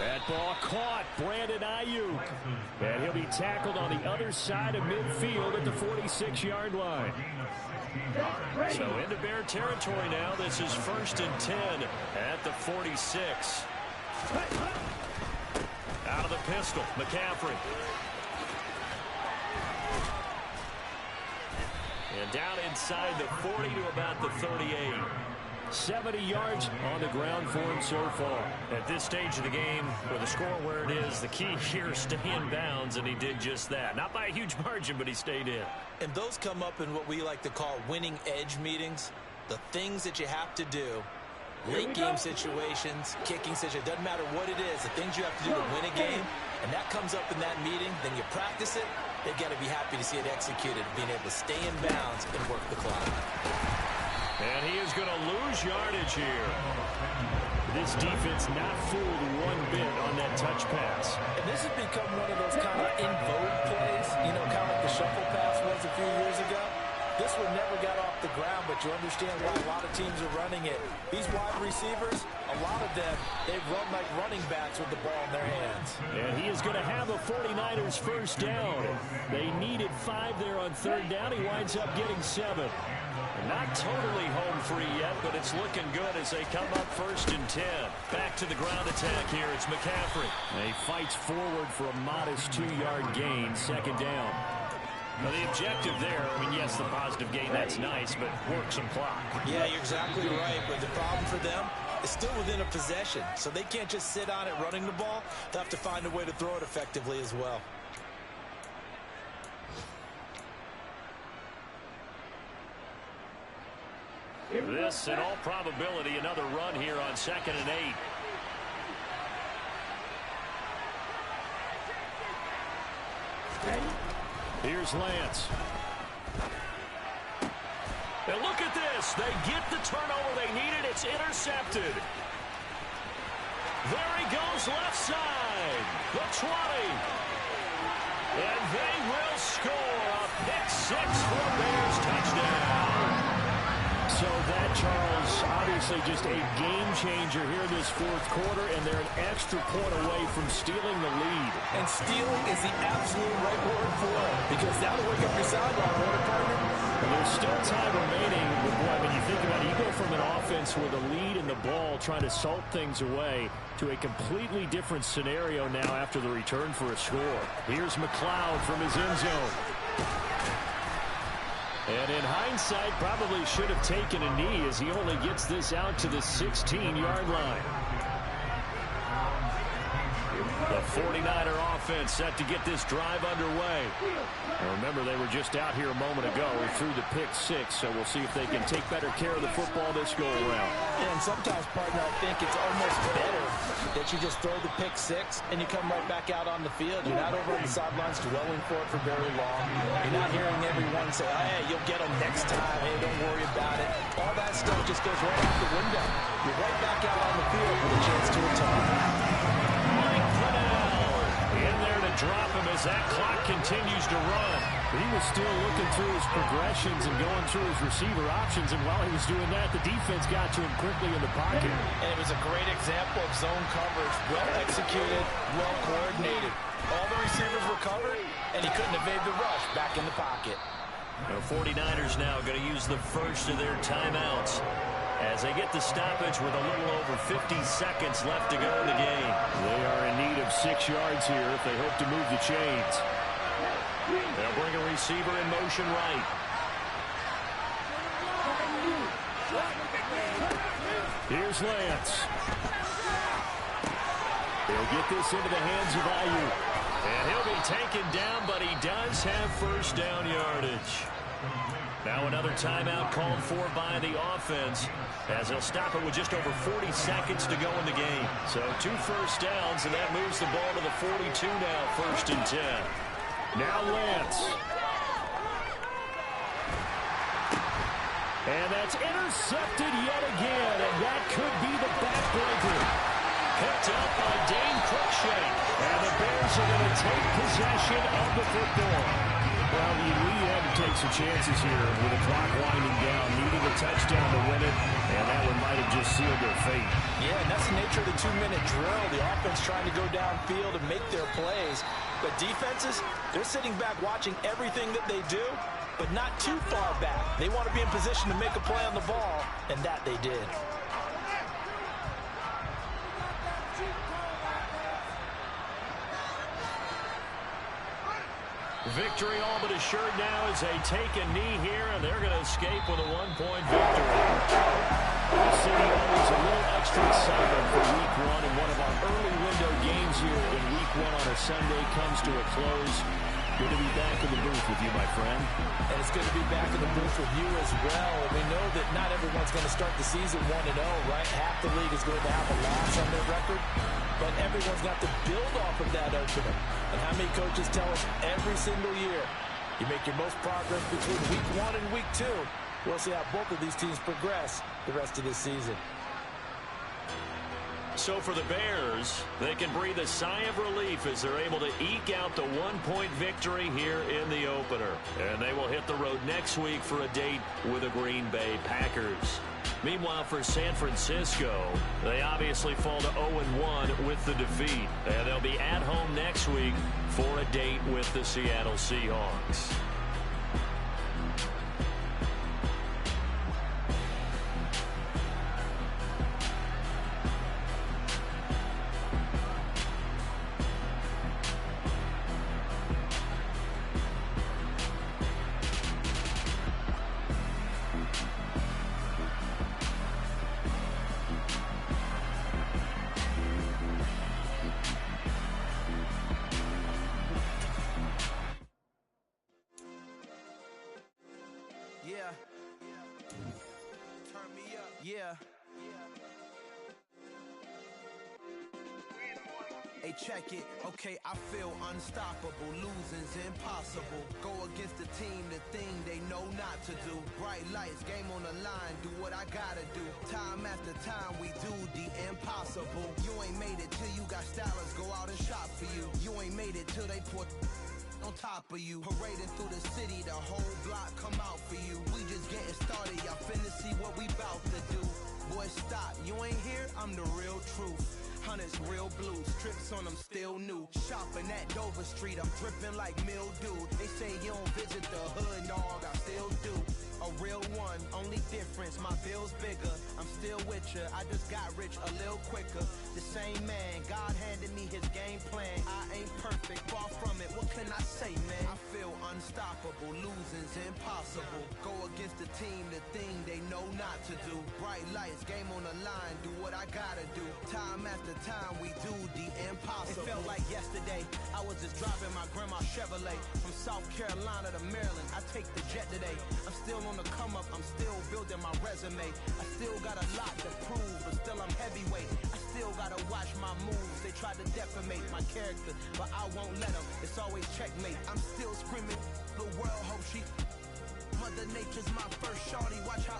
That ball caught. Brandon Ayuk. And he'll be tackled on the other side of midfield at the 46-yard line. So into Bear territory now. This is 1st and 10 at the 46. Out of the pistol, McCaffrey. And down inside the 40 to about the 38. 70 yards on the ground for him so far. At this stage of the game, with the score where it is, the key here is stay in bounds, and he did just that. Not by a huge margin, but he stayed in. And those come up in what we like to call winning edge meetings. The things that you have to do. Late game situations, kicking situations, doesn't matter what it is, the things you have to do to win a game, and that comes up in that meeting, then you practice it, they've got to be happy to see it executed, being able to stay in bounds and work the clock. And he is going to lose yardage here. This defense not fooled one bit on that touch pass. And this has become one of those kind of in vogue plays, you know, kind of like the shuffle pass was a few years ago. This one never got off the ground, but you understand why a lot of teams are running it. These wide receivers, a lot of them, they run like running backs with the ball in their hands. And he is going to have a 49ers first down. They needed 5 there on 3rd down. He winds up getting 7. Not totally home free yet, but it's looking good as they come up 1st and 10. Back to the ground attack here. It's McCaffrey. And he fights forward for a modest 2-yard gain, 2nd down. Well, the objective there, I mean, yes, the positive gain, that's nice, but work some clock. Yeah, you're exactly right, but the problem for them is still within a possession, so they can't just sit on it running the ball. They'll have to find a way to throw it effectively as well. This, in all probability, another run here on 2nd and 8. Here's Lance. And look at this. They get the turnover they needed. It's intercepted. There he goes, left side. The 20. And they will score a pick-6 for Bears touchdown. So that, Charles, obviously just a game changer here in this 4th quarter, and they're an extra point away from stealing the lead. And stealing is the absolute right word for it, because now to wake up your sideline, what partner? And there's still time remaining. Boy, when you think about it, you go from an offense with a lead in the ball trying to salt things away to a completely different scenario now after the return for a score. Here's McLeod from his end zone. And in hindsight, probably should have taken a knee as he only gets this out to the 16-yard line. The 49er offense set to get this drive underway. Now remember, they were just out here a moment ago. He threw the pick-6, so we'll see if they can take better care of the football this go-around. And sometimes, partner, I think it's almost better that you just throw the pick-6 and you come right back out on the field. You're not over on the sidelines dwelling for it for very long. You're not hearing everyone say, oh, hey, you'll get them next time. Hey, don't worry about it. All that stuff just goes right out the window. You're right back out on the field with a chance to retire. In there to drop him as that clock continues to run. He was still looking through his progressions and going through his receiver options, and while he was doing that, the defense got to him quickly in the pocket. And it was a great example of zone coverage, well executed, well coordinated. All the receivers were covered, and he couldn't evade the rush back in the pocket. The 49ers now going to use the first of their timeouts as they get the stoppage with a little over 50 seconds left to go in the game. They are in need of 6 yards here if they hope to move the chains. They'll bring a receiver in motion right. Here's Lance. They'll get this into the hands of Ayuk. And he'll be taken down, but he does have first down yardage. Now another timeout called for by the offense as they'll stop it with just over 40 seconds to go in the game. So 2 first downs, and that moves the ball to the 42 now, 1st and 10. Now Lance. And that's intercepted yet again, and that could be the backbreaker. Picked up by Dane Cruikshank. And the Bears are going to take possession of the football. Well, you had to take some chances here with the clock winding down, needing a touchdown to win it, and that one might have just sealed their fate. Yeah, and that's the nature of the 2-minute drill. The offense trying to go downfield and make their plays. But defenses, they're sitting back watching everything that they do, but not too far back. They want to be in position to make a play on the ball, and that they did. Victory all but assured now as they take a knee here, and they're going to escape with a one-point victory. The city owes a little extra excitement for Week 1, and one of our early window games here in Week 1 on a Sunday comes to a close. Good to be back in the booth with you, my friend. And it's good to be back in the booth with you as well. We know that not everyone's going to start the season 1-0, right? Half the league is going to have a loss on their record. But everyone's got to build off of that opener. And how many coaches tell us every single year, you make your most progress between Week 1 and Week 2. We'll see how both of these teams progress the rest of this season. So for the Bears, they can breathe a sigh of relief as they're able to eke out the one-point victory here in the opener. And they will hit the road next week for a date with the Green Bay Packers. Meanwhile, for San Francisco, they obviously fall to 0-1 with the defeat. And they'll be at home next week for a date with the Seattle Seahawks. Yeah. Hey, check it. Okay, I feel unstoppable. Losing's impossible. Go against the team, the thing they know not to do. Bright lights, game on the line. Do what I gotta do. Time after time, we do the impossible. You ain't made it till you got stylists go out and shop for you. You ain't made it till they put on top of you. Parading through the city, the whole block come out for you. We just getting started, y'all finna see what we bout to do. Boy, stop, you ain't here, I'm the real truth. Hunters, real blue, strips on them still new. Shopping at Dover Street, I'm dripping like mildew. They say you don't visit the hood, dog, I still do. A real one, only difference, my bill's bigger. I'm still with ya, I just got rich a little quicker. The same man, God handed me his game plan. I ain't perfect, far from it, what can I say, man? I feel unstoppable, losing's impossible. Go against the team, the thing they know not to do. Bright lights, game on the line, do what I gotta do. Time after time, we do the impossible. It felt like yesterday, I was just driving my grandma's Chevrolet. From South Carolina to Maryland, I take the jet today. I'm still on the come up, I'm still building my resume. I still got a lot to prove, but still I'm heavyweight. I still gotta watch my moves. They try to defamate my character, but I won't let them. It's always checkmate. I'm still screaming, the world hope she. Mother Nature's my first shorty, watch how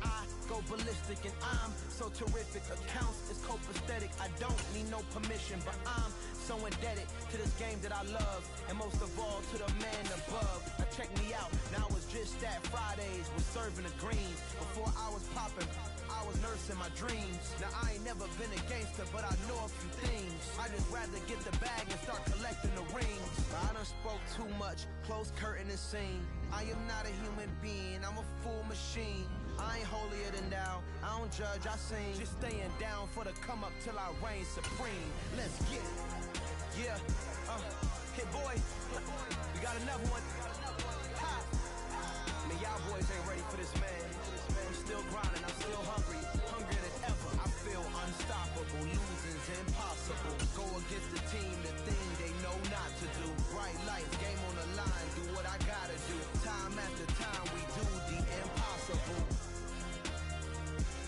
I go ballistic and I'm so terrific. Accounts is copacetic, I don't need no permission, but I'm so indebted to this game that I love, and most of all to the man above. Now check me out, now it's just that Fridays was serving the greens. Before I was popping, I was nursing my dreams. Now I ain't never been a gangster, but I know a few things. I just rather get the bag and start collecting the rings. I done spoke too much, close curtain and scene. I am not a human being, I'm a full machine. I ain't holier than thou, I don't judge, I sing. Just staying down for the come up till I reign supreme. Let's get it. Yeah, hit boy, we got another one. Ha. Man, y'all boys ain't ready for this, man. I'm still grinding, I'm still hungry, hungrier than ever. I feel unstoppable, losing's impossible. Go against the team, the thing they know not to do. Bright lights, game on the line, do what I gotta do. Time after time, we do the impossible.